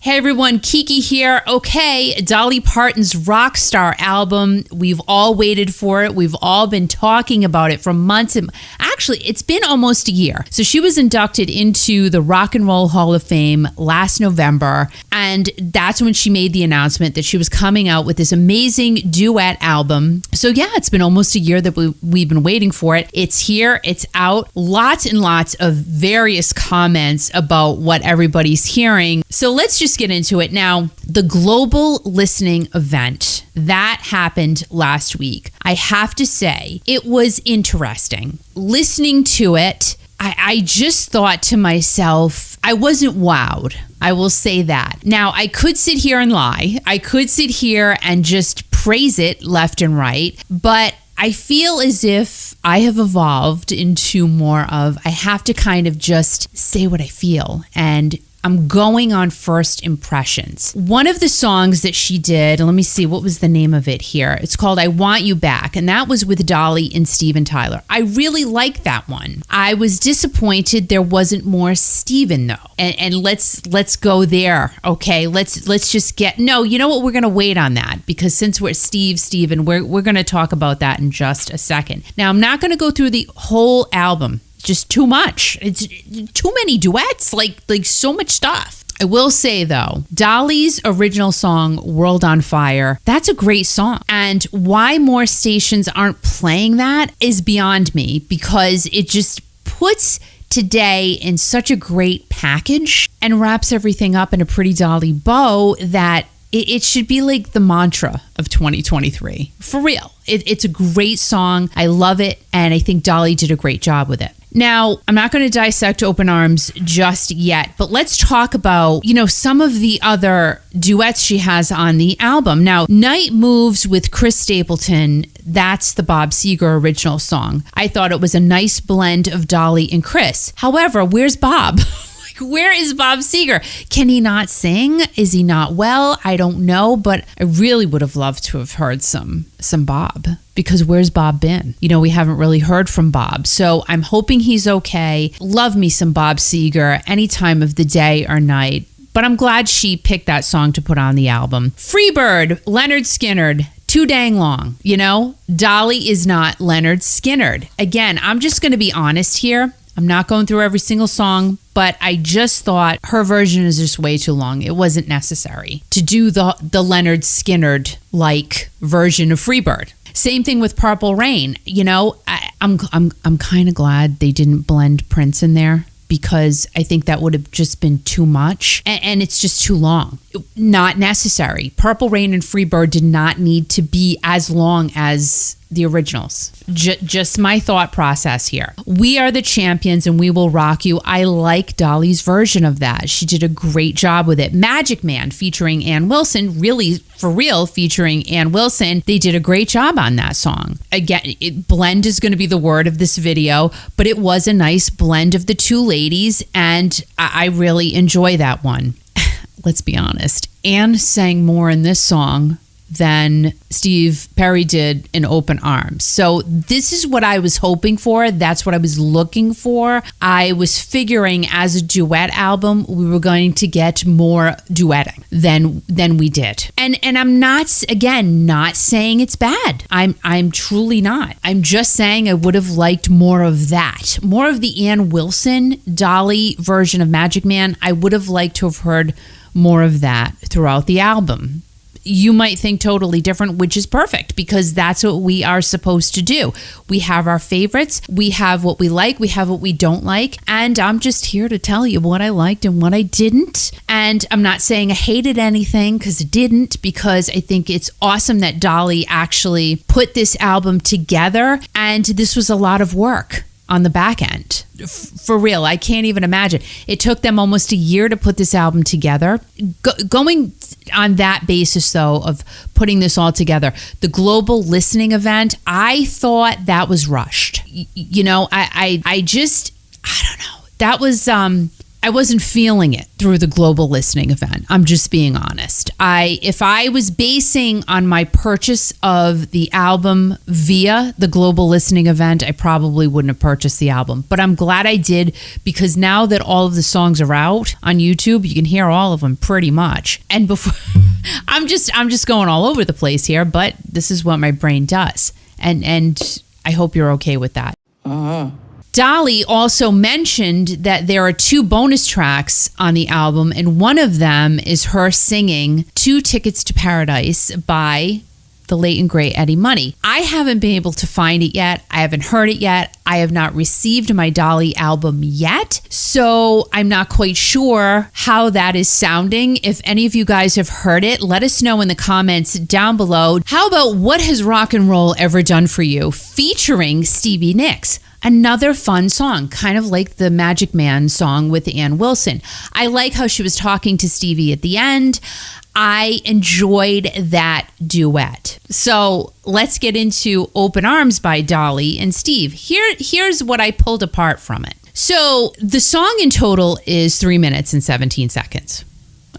Hey everyone, Kiki here. Okay, Dolly Parton's Rockstar album. We've all waited for it. We've all been talking about it for months. Actually, it's been almost a year. So she was inducted into the Rock and Roll Hall of Fame last November. And that's when she made the announcement that she was coming out with this amazing duet album. So yeah, it's been almost a year that we've been waiting for it. It's here. It's out. Lots and lots of various comments about what everybody's hearing. So let's just get into it. Now, the global listening event that happened last week, I have to say, it was interesting. Listening to it, I just thought to myself, I wasn't wowed. I will say that. Now, I could sit here and lie. I could sit here and just praise it left and right, but I feel as if I have evolved into more of, I have to kind of just say what I feel, and I'm going on first impressions. One of the songs that she did, let me see, what was the name of it here? It's called I Want You Back, and that was with Dolly and Steven Tyler. I really liked that one. I was disappointed there wasn't more Steven though. And let's go there, okay? Let's just get, no, you know what? We're going to wait on that because since we're Steven, we're going to talk about that in just a second. Now, I'm not going to go through the whole album. Just too much. It's too many duets, like so much stuff. I will say though, Dolly's original song, World on Fire, that's a great song. And why more stations aren't playing that is beyond me, because it just puts today in such a great package and wraps everything up in a pretty Dolly bow that it should be like the mantra of 2023. For real. It's a great song. I love it. And I think Dolly did a great job with it. Now, I'm not going to dissect Open Arms just yet, but let's talk about, some of the other duets she has on the album. Now, Night Moves with Chris Stapleton, that's the Bob Seger original song. I thought it was a nice blend of Dolly and Chris. However, where's Bob? Where is Bob Seger? Can he not sing? Is he not well? I don't know, but I really would have loved to have heard some Bob, because where's Bob been? We haven't really heard from Bob. So I'm hoping he's okay. Love me some Bob Seger any time of the day or night. But I'm glad she picked that song to put on the album. Freebird, Leonard Skinner. Too dang long, Dolly is not Leonard Skinner. Again, I'm just going to be honest here. I'm not going through every single song, but I just thought her version is just way too long. It wasn't necessary to do the Leonard Skinner-like version of Freebird. Same thing with Purple Rain. I'm kind of glad they didn't blend Prince in there, because I think that would have just been too much, and it's just too long. Not necessary. Purple Rain and Freebird did not need to be as long as the originals. Just my thought process here. We Are the Champions and We Will Rock You. I like Dolly's version of that. She did a great job with it. Magic Man featuring Ann Wilson, really for real featuring Ann Wilson. They did a great job on that song. Again, blend is going to be the word of this video, but it was a nice blend of the two ladies, and I really enjoy that one. Let's be honest. Ann sang more in this song than Steve Perry did in Open Arms. So this is what I was hoping for. That's what I was looking for. I was figuring as a duet album, we were going to get more duetting than we did. And I'm not saying it's bad. I'm truly not. I'm just saying I would have liked more of that. More of the Ann Wilson, Dolly version of Magic Man. I would have liked to have heard more of that throughout the album. You might think totally different, which is perfect, because that's what we are supposed to do. We have our favorites, we have what we like, we have what we don't like, and I'm just here to tell you what I liked and what I didn't. And I'm not saying I hated anything, because I didn't, because I think it's awesome that Dolly actually put this album together, and this was a lot of work on the back end. For real, I can't even imagine. It took them almost a year to put this album together. Going on that basis, though, of putting this all together, the global listening event, I thought that was rushed. I don't know. That was I wasn't feeling it through the global listening event. I'm just being honest. If I was basing on my purchase of the album via the global listening event, I probably wouldn't have purchased the album. But I'm glad I did, because now that all of the songs are out on YouTube, you can hear all of them pretty much. And before I'm just going all over the place here, but this is what my brain does. And I hope you're okay with that. Dolly also mentioned that there are 2 bonus tracks on the album, and one of them is her singing 2 Tickets to Paradise by the late and great Eddie Money. I haven't been able to find it yet. I haven't heard it yet. I have not received my Dolly album yet, so I'm not quite sure how that is sounding. If any of you guys have heard it, let us know in the comments down below. How about What Has Rock and Roll Ever Done For You, featuring Stevie Nicks? Another fun song, kind of like the Magic Man song with Ann Wilson. I like how she was talking to Stevie at the end. I enjoyed that duet. So let's get into Open Arms by Dolly and Steve. Here's what I pulled apart from it. So the song in total is 3 minutes and 17 seconds.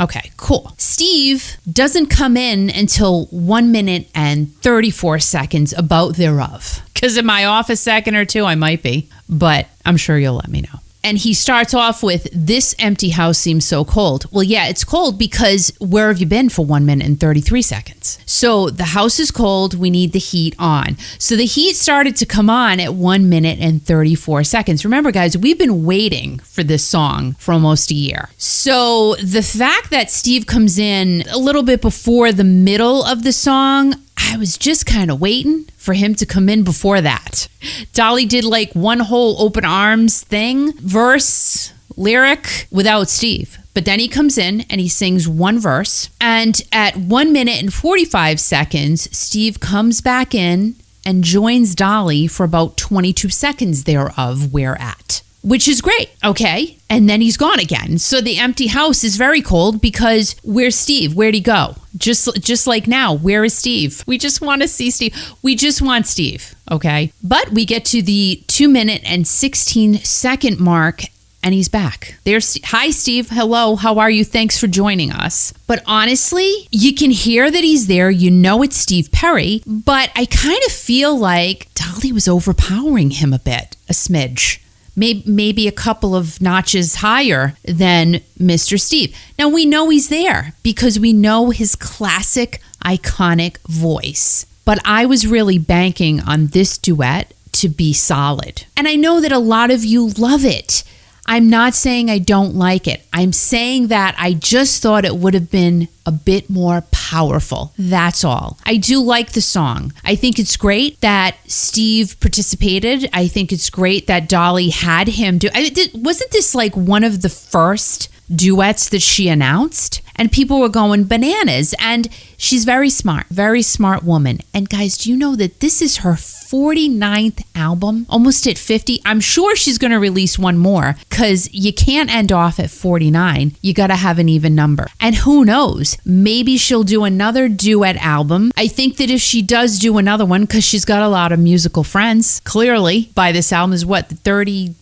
Okay, cool. Steve doesn't come in until 1 minute and 34 seconds about thereof. Because am I off a second or two? I might be, but I'm sure you'll let me know. And he starts off with, "This empty house seems so cold." Well, yeah, it's cold because where have you been for 1 minute and 33 seconds? So the house is cold. We need the heat on. So the heat started to come on at 1 minute and 34 seconds. Remember, guys, we've been waiting for this song for almost a year. So the fact that Steve comes in a little bit before the middle of the song, I was just kind of waiting for him to come in before that. Dolly did like one whole Open Arms thing, verse, lyric, without Steve. But then he comes in and he sings one verse. And at 1 minute and 45 seconds, Steve comes back in and joins Dolly for about 22 seconds thereof we're at. Which is great, okay? And then he's gone again. So the empty house is very cold because where's Steve? Where'd he go? Just like now, where is Steve? We just want to see Steve. We just want Steve, okay? But we get to the 2 minute and 16 second mark and he's back. There's, "Hi, Steve. Hello. How are you? Thanks for joining us." But honestly, you can hear that he's there. You know it's Steve Perry, but I kind of feel like Dolly was overpowering him a bit, a smidge. Maybe a couple of notches higher than Mr. Steve. Now, we know he's there because we know his classic, iconic voice. But I was really banking on this duet to be solid. And I know that a lot of you love it. I'm not saying I don't like it. I'm saying that I just thought it would have been a bit more powerful. That's all. I do like the song. I think it's great that Steve participated. I think it's great that Dolly had him do. Wasn't this like one of the first duets that she announced? And people were going bananas. And she's very smart woman. And guys, do you know that this is her 49th album? Almost at 50. I'm sure she's going to release one more because you can't end off at 49. You got to have an even number. And who knows? Maybe she'll do another duet album. I think that if she does do another one, because she's got a lot of musical friends, clearly, by this album is what, 30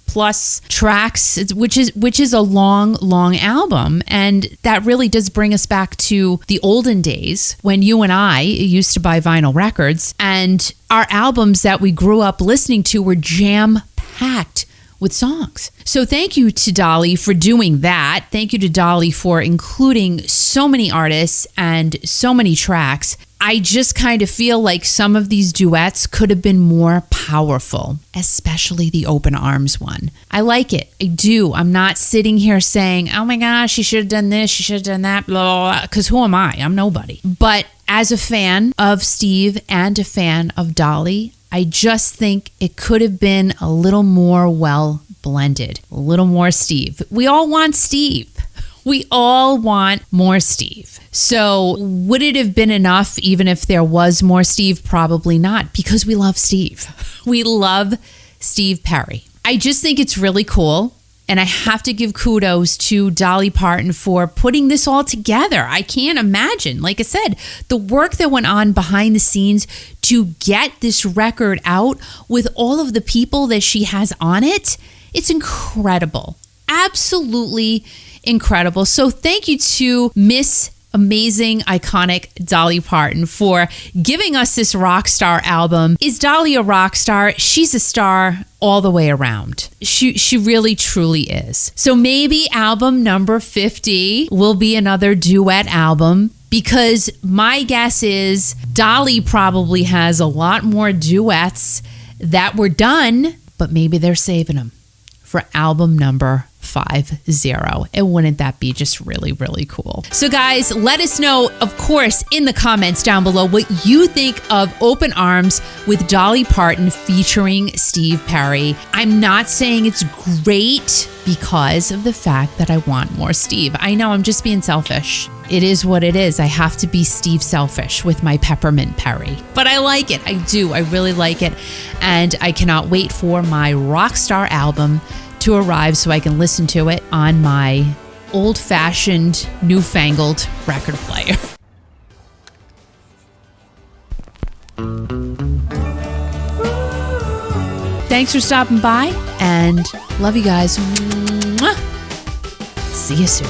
plus tracks, which is a long album. And that really does bring us back to the olden days when you and I used to buy vinyl records and our albums that we grew up listening to were jam-packed with songs. So thank you to Dolly for doing that. Thank you to Dolly for including so many artists and so many tracks. I just kind of feel like some of these duets could have been more powerful, especially the Open Arms one. I like it. I do. I'm not sitting here saying, oh my gosh, she should have done this, she should have done that, blah, blah, blah, because who am I? I'm nobody. But as a fan of Steve and a fan of Dolly, I just think it could have been a little more well blended, a little more Steve. We all want Steve. We all want more Steve. So would it have been enough even if there was more Steve? Probably not, because we love Steve. We love Steve Perry. I just think it's really cool. And I have to give kudos to Dolly Parton for putting this all together. I can't imagine, like I said, the work that went on behind the scenes to get this record out with all of the people that she has on it. It's incredible. absolutely incredible. So thank you to Miss Amazing, iconic Dolly Parton for giving us this rock star album. Is Dolly a rock star? She's a star all the way around. She really truly is. So maybe album number 50 will be another duet album, because my guess is Dolly probably has a lot more duets that were done, but maybe they're saving them for album number 50. And wouldn't that be just really, really cool? So guys, let us know, of course, in the comments down below what you think of Open Arms with Dolly Parton featuring Steve Perry. I'm not saying it's great because of the fact that I want more Steve. I know, I'm just being selfish. It is what it is. I have to be Steve selfish with my Peppermint Perry. But I like it. I do. I really like it. And I cannot wait for my Rockstar album to arrive so I can listen to it on my old-fashioned, newfangled record player. Thanks for stopping by, and love you guys. Mwah. See you soon.